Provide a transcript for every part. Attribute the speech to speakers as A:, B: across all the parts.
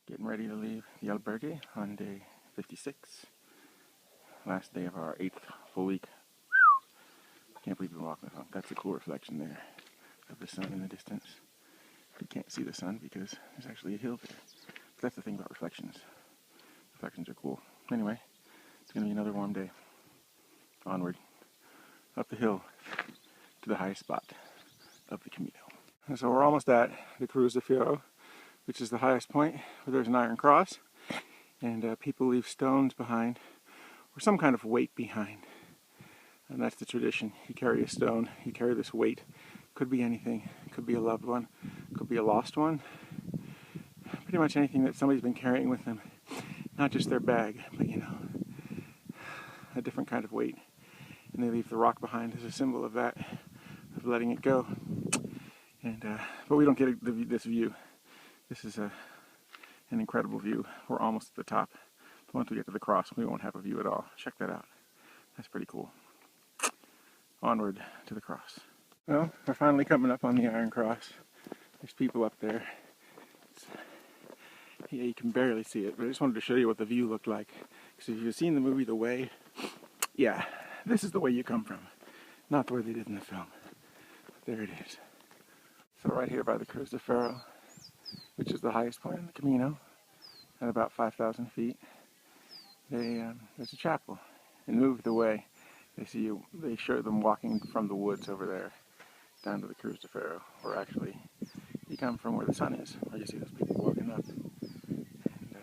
A: Getting ready to leave the albergue on day 56. Last day of our 8th full week. Can't believe we're walking along. That's a cool reflection there of the sun in the distance. You can't see the sun because there's actually a hill there. But that's the thing about reflections. Reflections are cool. Anyway, it's going to be another warm day. Onward, up the hill to the highest spot of the Camino. And so we're almost at the Cruz de Ferro, which is the highest point where there's an iron cross. And people leave stones behind, or some kind of weight behind. And that's the tradition. You carry a stone, you carry this weight. Could be anything. Could be a loved one, could be a lost one. Pretty much anything that somebody's been carrying with them. Not just their bag, but you know, a different kind of weight. And they leave the rock behind as a symbol of that, of letting it go. And but we don't get this view. This is an incredible view. We're almost at the top. But once we get to the cross, we won't have a view at all. Check that out. That's pretty cool. Onward to the cross. Well, we're finally coming up on the Iron Cross. There's people up there. Yeah, you can barely see it, but I just wanted to show you what the view looked like. Because if you've seen the movie The Way, yeah, this is the way you come from. Not the way they did in the film. There it is. So right here by the Cruz de Ferro, which is the highest point in the Camino, at about 5,000 feet, there's a chapel. And moved away, they show them walking from the woods over there down to the Cruz de Ferro, or actually you come from where the sun is, where you see those people walking up. And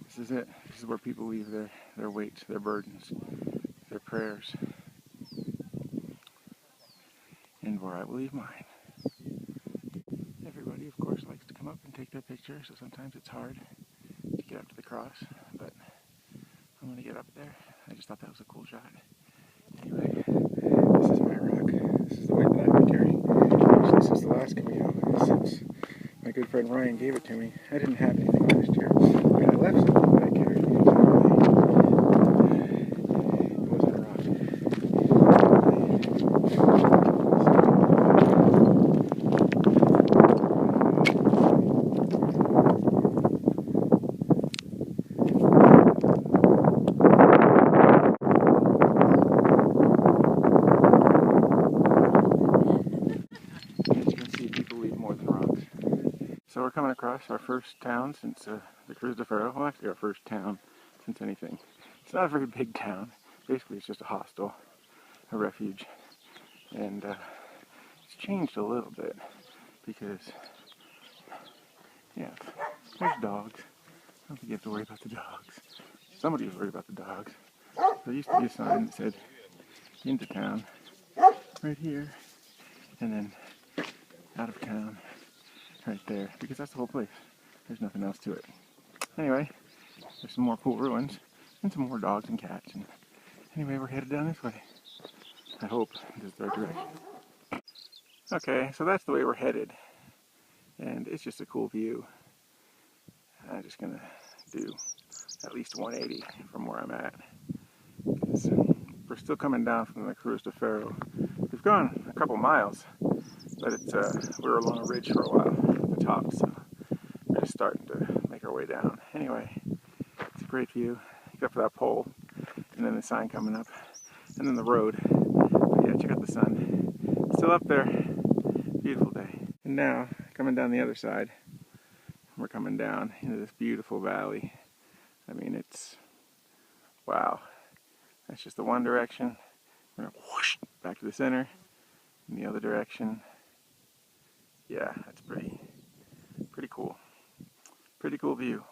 A: this is it. This is where people leave their weights, their burdens, their prayers, and where I will leave mine. Everybody, of course, likes to come up and take their picture, so sometimes it's hard to get up to the cross, but I'm going to get up there. I just thought that was a cool shot. Anyway, this is my rock. This is the weight that I've been carrying. Actually, this is the last Camino since my good friend Ryan gave it to me. I didn't have anything last year. I mean, I left something, but I carried it. It wasn't a rock. So we're coming across our first town since the Cruz de Ferro. Well, actually our first town since anything. It's not a very big town. Basically it's just a hostel, a refuge. And it's changed a little bit because, yeah, there's dogs. I don't think you have to worry about the dogs. Somebody was worried about the dogs. There used to be a sign that said, into town, right here, and then out of town. Right there, because that's the whole place. There's nothing else to it. Anyway, there's some more cool ruins and some more dogs and cats. And anyway, we're headed down this way. I hope this is the right direction. Okay, so that's the way we're headed, and it's just a cool view. I'm just gonna do at least 180 from where I'm at, because we're still coming down from the Cruz de Ferro. We've gone a couple miles, but we were along a ridge for a while at the top, so we're just starting to make our way down. Anyway, it's a great view, except for that pole, and then the sign coming up, and then the road. But yeah, check out the sun. It's still up there. Beautiful day. And now, coming down the other side, we're coming down into this beautiful valley. I mean, it's, wow. That's just the one direction. We're gonna whoosh back to the center. In the other direction. Yeah, that's pretty cool. Pretty cool view.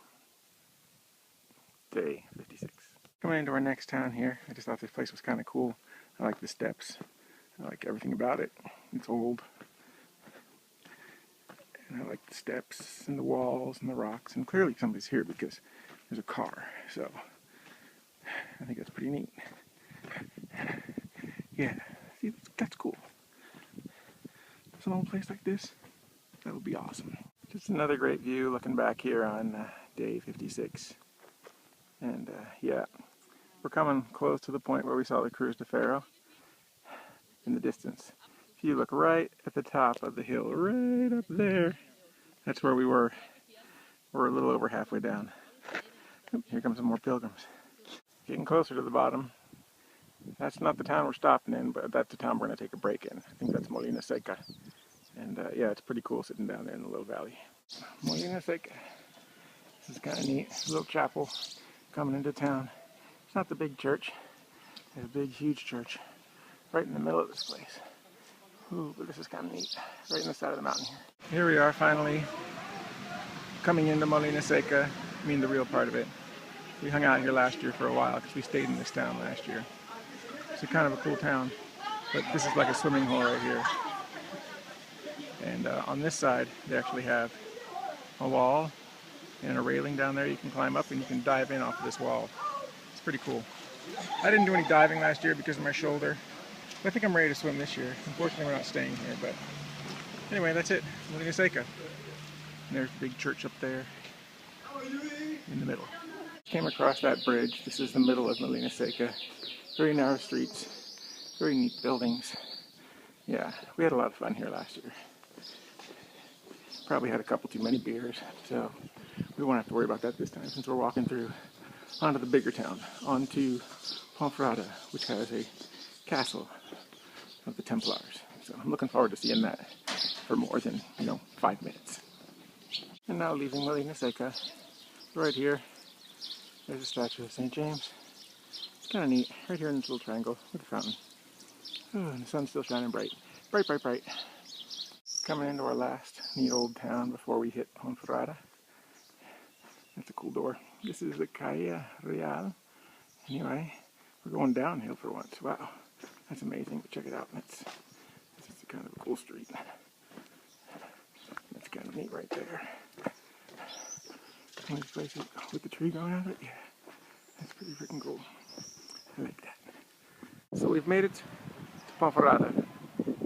A: Day 56. Coming into our next town here, I just thought this place was kind of cool. I like the steps. I like everything about it. It's old. And I like the steps and the walls and the rocks. And clearly somebody's here because there's a car. So I think that's pretty neat. Yeah, see, that's cool. Some old place like this, that would be awesome. Just another great view looking back here on day 56. And yeah, we're coming close to the point where we saw the Cruz de Ferro in the distance. If you look right at the top of the hill, right up there, that's where we were We're a little over halfway down. Oop, here comes some more pilgrims. Getting closer to the bottom. That's not the town we're stopping in, but that's the town we're going to take a break in. I think that's Molina Seca. And yeah, it's pretty cool sitting down there in the little valley. Molina Seca. This is kind of neat. A little chapel coming into town. It's not the big church. There's a big, huge church right in the middle of this place. Ooh, but this is kind of neat. Right in the side of the mountain here. Here we are finally coming into Molina Seca. I mean the real part of it. We hung out here last year for a while because we stayed in this town last year. It's kind of a cool town. But this is like a swimming hole right here. And on this side, they actually have a wall and a railing down there you can climb up and you can dive in off of this wall. It's pretty cool. I didn't do any diving last year because of my shoulder. But I think I'm ready to swim this year. Unfortunately, we're not staying here, but anyway, that's it. Molina Seca. And there's the big church up there in the middle. Came across that bridge. This is the middle of Molina Seca. Very narrow streets, very neat buildings. Yeah, we had a lot of fun here last year. Probably had a couple too many beers, so we won't have to worry about that this time since we're walking through onto the bigger town, onto Ponferrada, which has a castle of the Templars. So I'm looking forward to seeing that for more than, 5 minutes. And now leaving Molina Seca, right here, there's a statue of St. James. It's kind of neat, right here in this little triangle with a fountain. Oh, and the sun's still shining bright. Bright, bright, bright. Coming into our last neat old town before we hit Ponferrada. That's a cool door. This is the Calle Real. Anyway, we're going downhill for once. Wow, that's amazing. But check it out. This is kind of a cool street. That's kind of neat right there. One of these places with the tree going out of it. Yeah, that's pretty freaking cool. I like that. So we've made it to Ponferrada.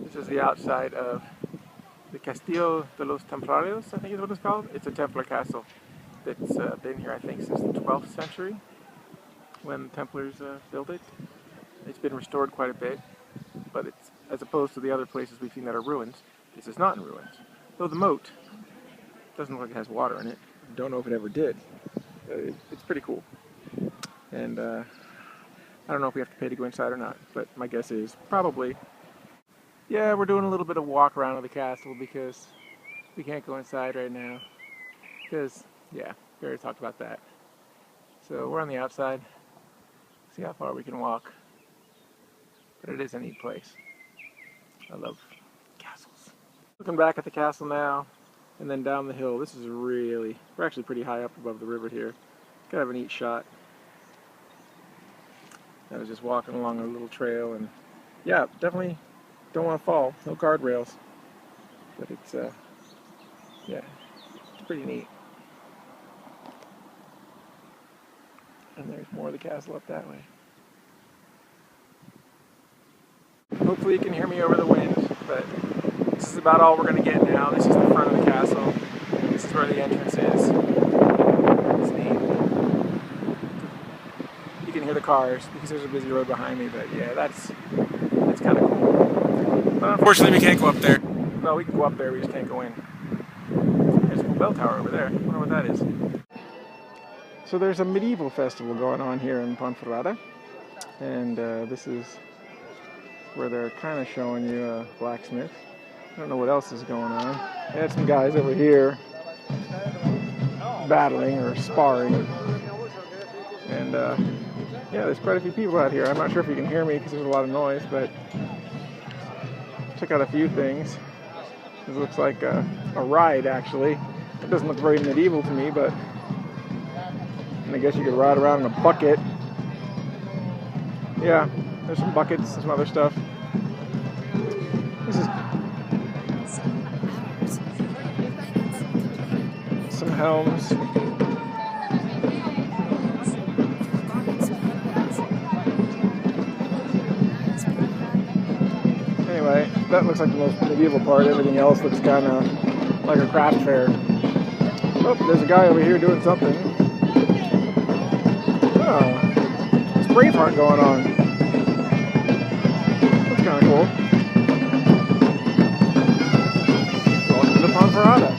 A: This is the outside of the Castillo de los Templarios, I think is what it's called. It's a Templar castle that's been here, I think, since the 12th century when the Templars built it. It's been restored quite a bit, but it's, as opposed to the other places we've seen that are ruins, this is not in ruins. Though the moat doesn't look like it has water in it. Don't know if it ever did. It's pretty cool. And I don't know if we have to pay to go inside or not, but my guess is probably. Yeah, we're doing a little bit of walk around of the castle because we can't go inside right now. Because, yeah, we already talked about that. So we're on the outside. See how far we can walk. But it is a neat place. I love castles. Looking back at the castle now, and then down the hill. This is we're actually pretty high up above the river here. Kind of a neat shot. I was just walking along a little trail, and yeah, definitely don't want to fall. No guardrails, but it's yeah, it's pretty neat. And there's more of the castle up that way. Hopefully you can hear me over the wind, but this is about all we're going to get now. This is the front of the castle. This is where the entrance is. It's neat. You can hear the cars because there's a busy road behind me, but yeah, that's kind of cool. But unfortunately we can't go up there. Well, we can go up there, we just can't go in. There's a cool bell tower over there. I wonder what that is. So there's a medieval festival going on here in Ponferrada, and this is where they're kind of showing you a blacksmith. I don't know what else is going on. They had some guys over here battling or sparring. And yeah, there's quite a few people out here. I'm not sure if you can hear me because there's a lot of noise, but check out a few things. This looks like a ride, actually. It doesn't look very medieval to me, but I guess you could ride around in a bucket. Yeah, there's some buckets, some other stuff. This is some helms. Anyway, that looks like the most medieval part. Everything else looks kind of like a craft fair. Oh, there's a guy over here doing something. Oh, it's Braveheart going on. That's kind of cool. Welcome to Ponferrada.